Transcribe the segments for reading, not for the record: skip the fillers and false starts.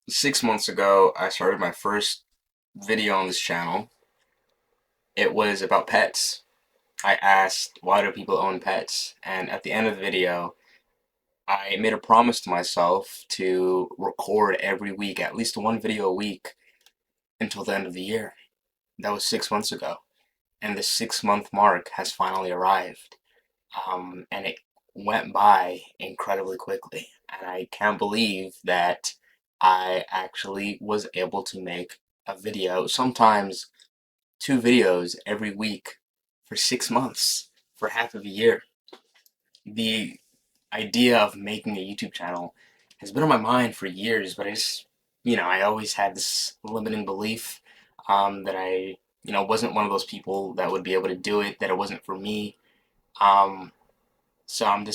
6 months ago, I started my first video on this channel. It was about pets. I asked, why do people own pets? And at the end of the video, I made a promise to myself to record every week, at least one video a week, until the end of the year. That was 6 months ago. And the 6 month mark has finally arrived. And it went by incredibly quickly. And I can't believe that I actually was able to make a video, sometimes two videos every week for 6 months, for half of a year. The idea of making a YouTube channel has been on my mind for years, but I always had this limiting belief that I wasn't one of those people that would be able to do it, that it wasn't for me. Um, so I'm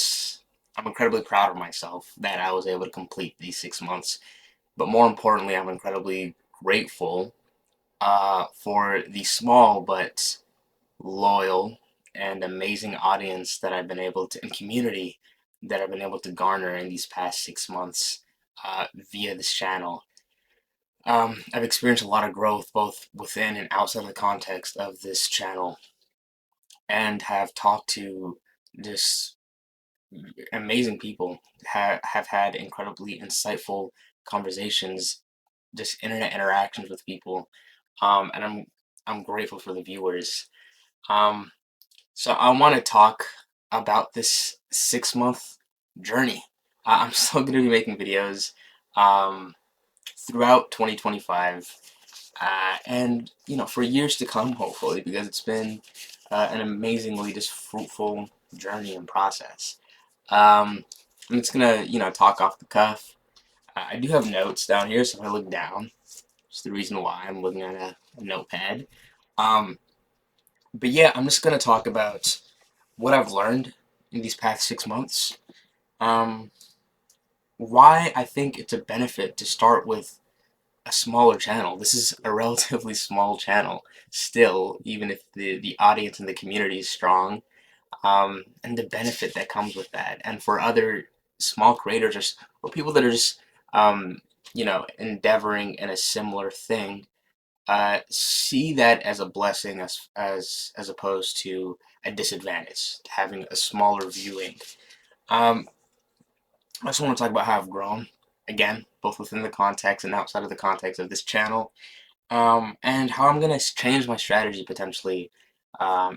incredibly proud of myself that I was able to complete these 6 months. But more importantly, I'm incredibly grateful for the small but loyal and amazing audience that I've been able to, and community that I've been able to garner in these past 6 months via this channel. I've experienced a lot of growth both within and outside the context of this channel, and have talked to just amazing people, have had incredibly insightful conversations, just internet interactions with people, and I'm grateful for the viewers. Um, so I want to talk about this 6 month journey. I'm still going to be making videos um, throughout 2025, and for years to come, hopefully, because it's been an amazingly just fruitful journey and process. I'm just gonna talk off the cuff. I do have notes down here, so if I look down, it's the reason why I'm looking at a notepad. Um, but yeah, I'm just gonna talk about what I've learned in these past 6 months. Um, why I think it's a benefit to start with a smaller channel. This is a relatively small channel still, even if the audience and the community is strong. And the benefit that comes with that. And for other small creators, or people that are just endeavoring in a similar thing, see that as a blessing, as opposed to a disadvantage, having a smaller viewing. Um, I just want to talk about how I've grown again, both within the context and outside of the context of this channel, and how I'm gonna change my strategy potentially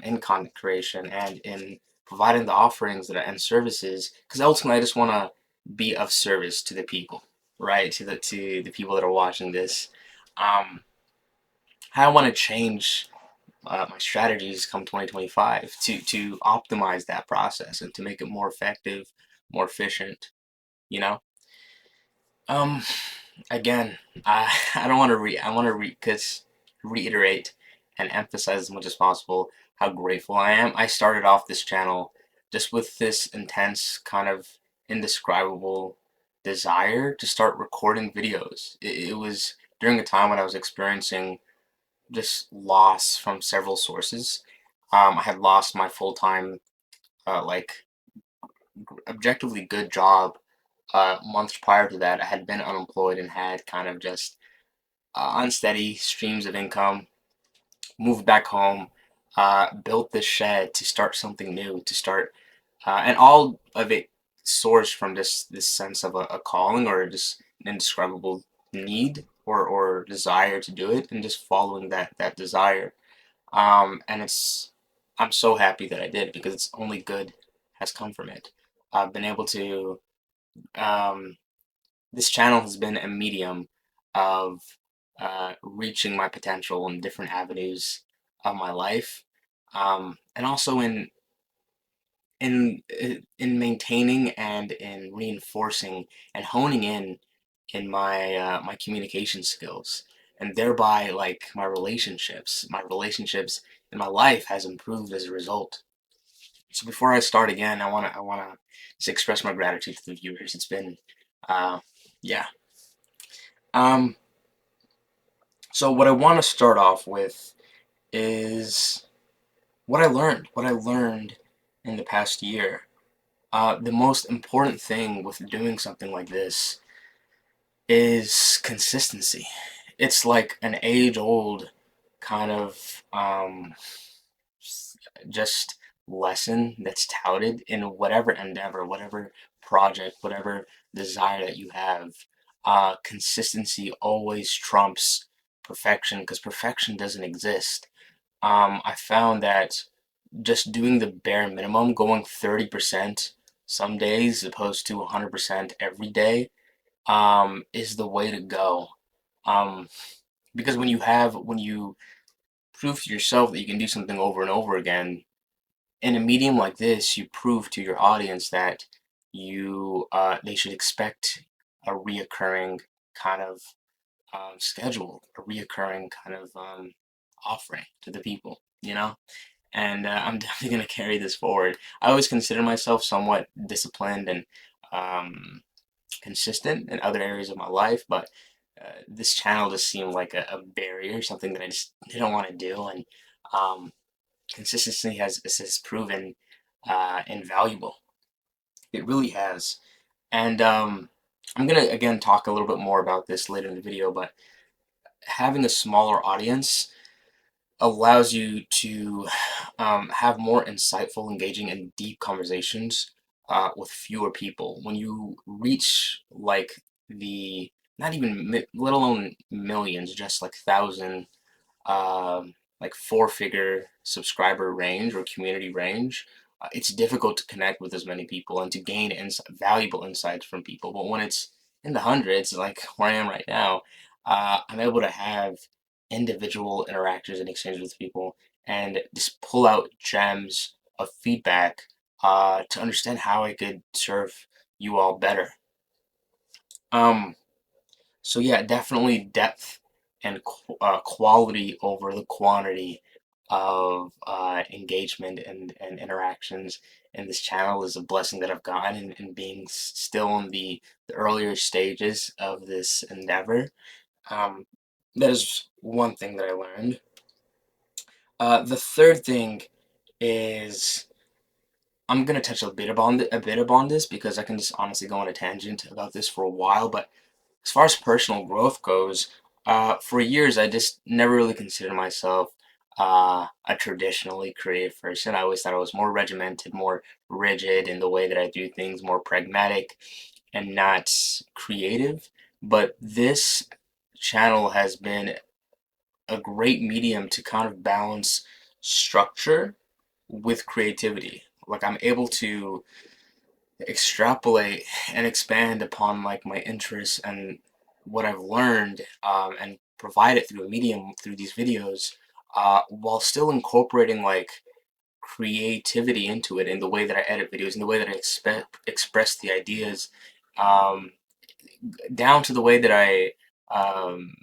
in content creation and in providing the offerings and services. Because ultimately, I just want to be of service to the people, right? To the people that are watching this. Um, how I want to change my strategies come 2025 to optimize that process and to make it more effective, more efficient. You know. Um, Again, I don't want to I want to reiterate and emphasize as much as possible how grateful I am. I started off this channel just with this intense, kind of indescribable desire to start recording videos. It was during a time when I was experiencing just loss from several sources. I had lost my full-time, like objectively good job. Months prior to that, I had been unemployed and had kind of just unsteady streams of income. Moved back home, built this shed to start something new, and all of it sourced from this sense of a calling, or just an indescribable need or desire to do it, and just following that desire. And I'm so happy that I did, because it's only good has come from it. I've been able to um, this channel has been a medium of reaching my potential in different avenues of my life, and also in maintaining and in reinforcing and honing in my communication skills, and thereby, like, my relationships in my life has improved as a result. So before I start again, I wanna just express my gratitude to the viewers. It's been yeah. Um, So what I want to start off with is what I learned in the past year. The most important thing with doing something like this is consistency. It's like an age-old kind of just lesson that's touted in whatever endeavor, whatever project, whatever desire that you have. Consistency always trumps perfection because perfection doesn't exist. I found that just doing the bare minimum, going 30% some days opposed to 100% every day, is the way to go. Um, because when you prove to yourself that you can do something over and over again, in a medium like this, you prove to your audience that they should expect a reoccurring kind of schedule, a reoccurring kind of offering to the people, you know? And I'm definitely going to carry this forward. I always consider myself somewhat disciplined and um, consistent in other areas of my life, but this channel just seemed like a barrier, something that I just didn't want to do. And um, consistency has proven invaluable. It really has. And I'm gonna again talk a little bit more about this later in the video, but having a smaller audience allows you to have more insightful, engaging, and deep conversations with fewer people. When you reach like the not even let alone millions, just like thousand like four-figure subscriber range or community range, it's difficult to connect with as many people and to gain valuable insights from people. But when it's in the hundreds, like where I am right now, I'm able to have individual interactions and exchanges with people and just pull out gems of feedback to understand how I could serve you all better. Um, so yeah, definitely depth and quality over the quantity of engagement and interactions in this channel is a blessing that I've gotten and being still in the earlier stages of this endeavor. Um, that is one thing that I learned. The third thing is I'm gonna touch a bit upon this because I can just honestly go on a tangent about this for a while, but as far as personal growth goes, for years I just never really considered myself a traditionally creative person. I always thought I was more regimented, more rigid in the way that I do things, more pragmatic and not creative. But this channel has been a great medium to kind of balance structure with creativity. Like I'm able to extrapolate and expand upon like my interests and what I've learned and provide it through a medium through these videos while still incorporating like creativity into it in the way that I edit videos, in the way that I express the ideas, um, down to the way that I um,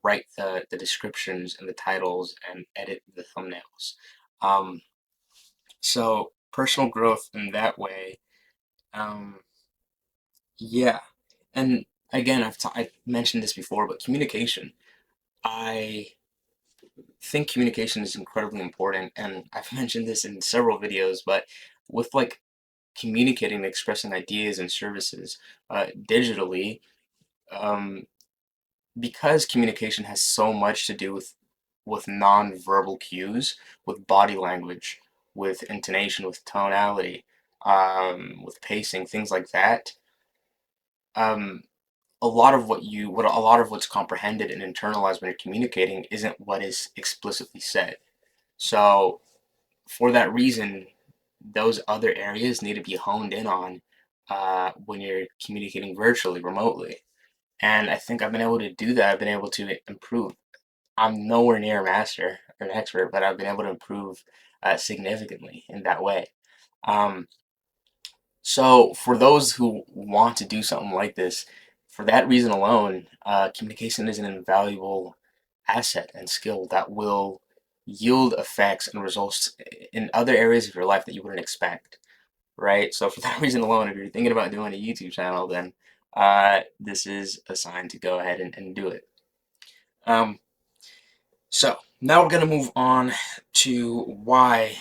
write the descriptions and the titles and edit the thumbnails. Um, so personal growth in that way. Um, Yeah, and again, I mentioned this before, but communication. I think communication is incredibly important, and I've mentioned this in several videos, but with like communicating and expressing ideas and services digitally, um, because communication has so much to do with non-verbal cues, with body language, with intonation, with tonality, with pacing, things like that. Um, what a lot of what's comprehended and internalized when you're communicating isn't what is explicitly said. So for that reason, those other areas need to be honed in on when you're communicating virtually, remotely. And I think I've been able to do that. I've been able to improve. I'm nowhere near a master or an expert, but I've been able to improve significantly in that way. Um, So for those who want to do something like this, for that reason alone, communication is an invaluable asset and skill that will yield effects and results in other areas of your life that you wouldn't expect, right? So for that reason alone, if you're thinking about doing a YouTube channel, then this is a sign to go ahead and do it. Um, so now we're going to move on to why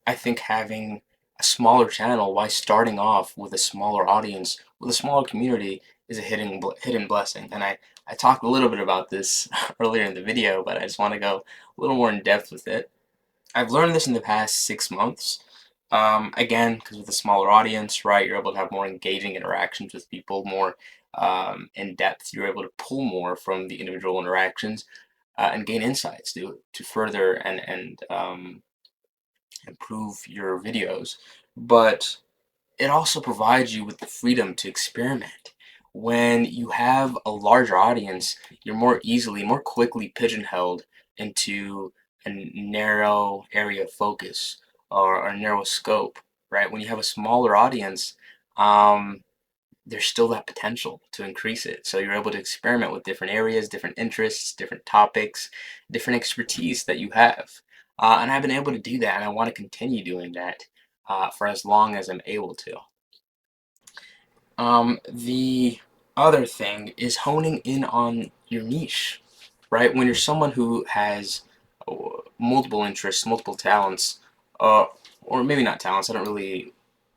I think having a smaller channel, why starting off with a smaller audience, with a smaller community, is a hidden blessing. And I talked a little bit about this earlier in the video, but I just want to go a little more in depth with it. I've learned this in the past 6 months. Again, because with a smaller audience, right, you're able to have more engaging interactions with people, more in depth. You're able to pull more from the individual interactions and gain insights to further and improve your videos. But it also provides you with the freedom to experiment. When you have a larger audience, you're more quickly pigeonholed into a narrow area of focus or a narrow scope, right? When you have a smaller audience, um, there's still that potential to increase it. So you're able to experiment with different areas, different interests, different topics, different expertise that you have. And I've been able to do that, and I want to continue doing that for as long as I'm able to. The other thing is honing in on your niche, right? When you're someone who has uh, multiple interests, multiple talents, uh, or maybe not talents, I don't really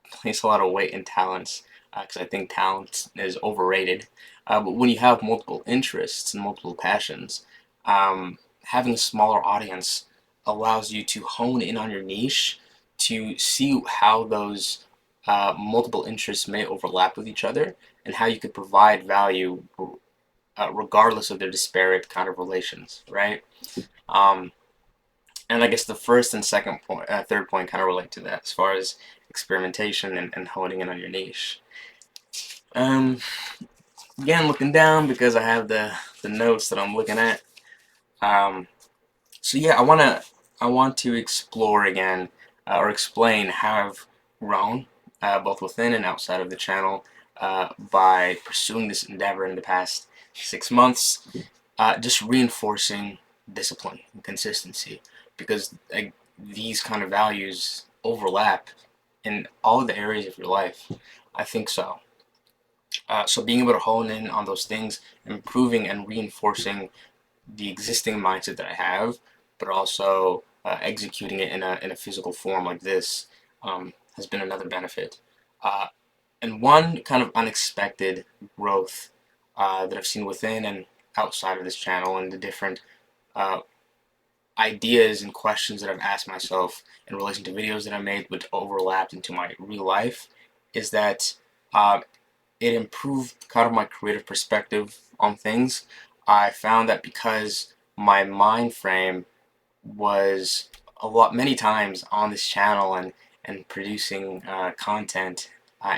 place a lot of weight in talents because I think talent is overrated. But when you have multiple interests and multiple passions, having a smaller audience allows you to hone in on your niche to see how those multiple interests may overlap with each other and how you could provide value regardless of their disparate kind of relations, right? Um, and I guess the first and second point, third point kind of relate to that as far as experimentation and honing in on your niche. Um, Again, looking down because I have the notes that I'm looking at. Um, so yeah, I want to explore again or explain how I've grown both within and outside of the channel by pursuing this endeavor in the past 6 months. Just reinforcing discipline and consistency because these kind of values overlap in all of the areas of your life. I think so. So being able to hone in on those things, improving and reinforcing the existing mindset that I have, but also executing it in a physical form like this has been another benefit. Uh, and one kind of unexpected growth that I've seen within and outside of this channel and the different uh, ideas and questions that I've asked myself in relation to videos that I made which overlapped into my real life is that uh, it improved kind of my creative perspective on things. I found that because my mind frame was many times on this channel and producing content,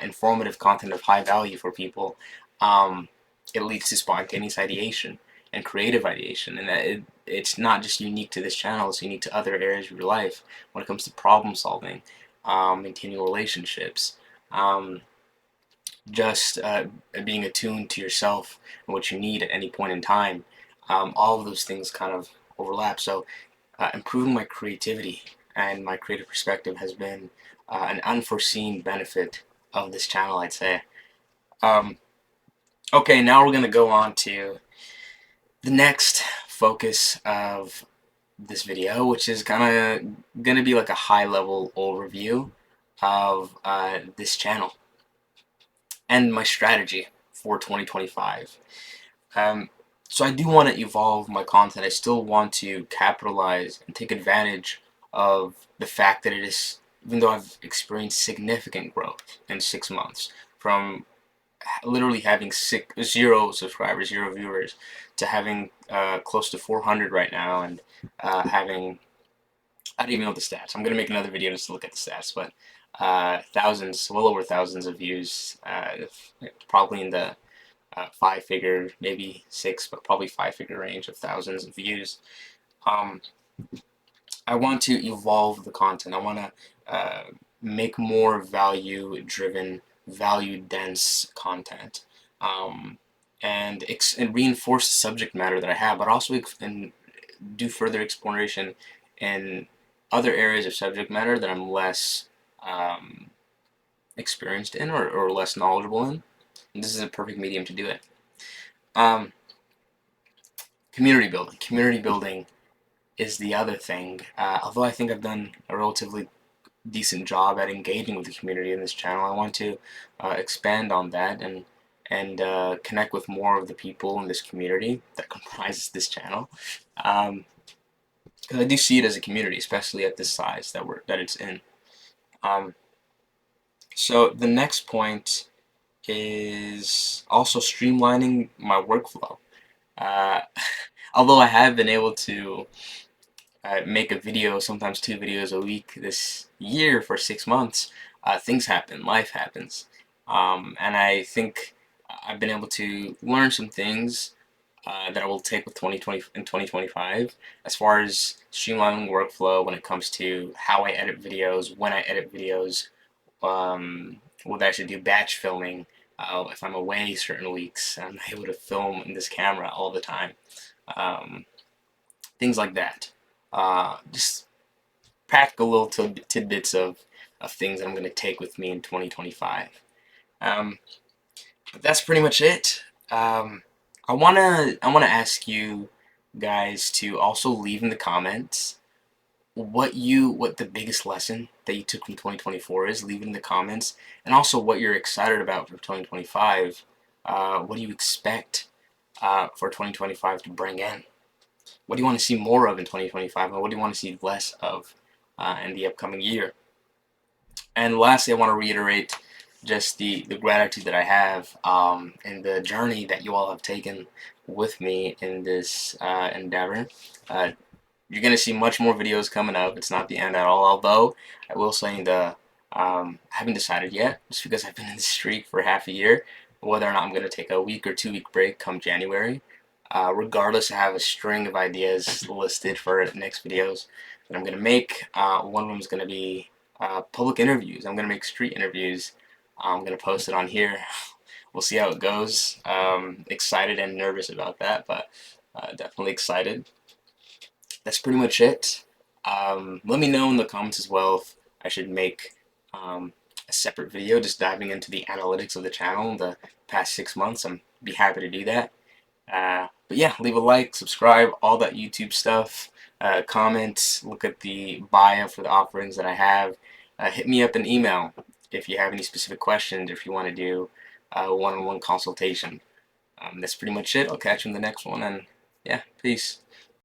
informative content of high value for people, um, it leads to spontaneous ideation and creative ideation, and that it's not just unique to this channel; it's unique to other areas of your life when it comes to problem solving, maintaining relationships. Um, just being attuned to yourself and what you need at any point in time. All of those things kind of overlap. So improving my creativity and my creative perspective has been an unforeseen benefit of this channel, I'd say. Um, okay, now we're going to go on to the next focus of this video, which is kind of going to be like a high-level overview of this channel and my strategy for 2025. Um, so I do want to evolve my content. I still want to capitalize and take advantage of the fact that it is, even though I've experienced significant growth in 6 months, from literally having zero subscribers, zero viewers, to having close to 400 right now, and having, I don't even know the stats. I'm going to make another video just to look at the stats, but thousands, well over thousands of views, probably in the five-figure, maybe six, but probably five-figure range of thousands of views. Um, I want to evolve the content. I want to make more value-driven, value-dense content, and reinforce the subject matter that I have, but also do further exploration in other areas of subject matter that I'm less experienced in or less knowledgeable in. And this is a perfect medium to do it. Um, Community building. Community building is the other thing. Although I think I've done a relatively decent job at engaging with the community in this channel, I want to expand on that and and connect with more of the people in this community that comprises this channel. Um, 'Cause I do see it as a community, especially at this size that it's in. Um, so the next point is also streamlining my workflow. Uh, although I have been able to make a video, sometimes 2 videos a week this year for 6 months, things happen, life happens. And I think I've been able to learn some things that I will take with 2020 and 2025 as far as streamlining workflow when it comes to how I edit videos, when I edit videos, whether I should do batch filming, if I'm away certain weeks, I'm able to film in this camera all the time. Um, Things like that. Just practical little tidbits of things that I'm going to take with me in 2025. Um, but that's pretty much it. I wanna ask you guys to also leave in the comments what the biggest lesson that you took from 2024 is. Leave it in the comments, and also what you're excited about for 2025. What do you expect for 2025 to bring in? What do you want to see more of in 2025, and what do you want to see less of in the upcoming year? And lastly, I want to reiterate just the gratitude that I have and the journey that you all have taken with me in this endeavor. Uh, you're going to see much more videos coming up. It's not the end at all, although I will say I haven't decided yet, just because I've been in this streak for half a year, whether or not I'm going to take a week or 2 week break come January. Regardless, I have a string of ideas listed for the next videos that I'm going to make. One of them is going to be public interviews. I'm going to make street interviews. I'm going to post it on here. We'll see how it goes. Excited and nervous about that, but definitely excited. That's pretty much it. Let me know in the comments as well if I should make a separate video just diving into the analytics of the channel in the past 6 months. I'd be happy to do that. But yeah, leave a like, subscribe, all that YouTube stuff. Comment, look at the bio for the offerings that I have. Hit me up an email if you have any specific questions, if you want to do a one-on-one consultation. That's pretty much it. I'll catch you in the next one, and yeah, peace.